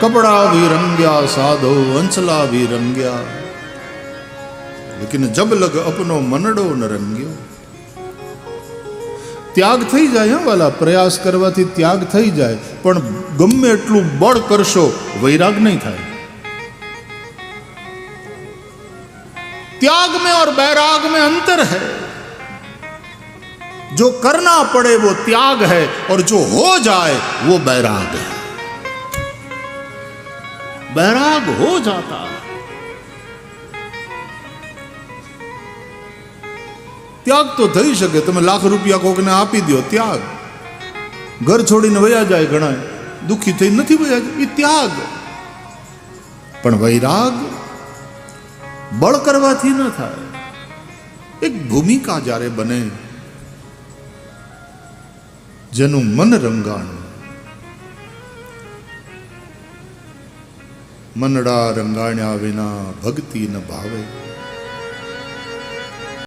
कपड़ा भी रंग्या साधो अंचला भी रंग्या, लेकिन जब लग अपनो मनडो न रंग्यो। त्याग थई जाए वाला, प्रयास करवाथी त्याग थई जाए, पण गमे एटलू बळ करशो वैराग नहीं थाय। त्याग में और बैराग में अंतर है। जो करना पड़े वो त्याग है, और जो हो जाए वो बैराग है। बैराग हो जाता है। त्याग तो थई शके, तमे लाख रुपया कोकने आपी दो, त्याग। घर छोड़ीने वया जाए, घणा दुखी थई नथी वया जाए, ई त्याग। पण वैराग बळ करवाथी न थाय। एक भूमिका जारे बने, जेनु मन रंगाणु। मनडा रंगाण्या विना भक्ति न भावे।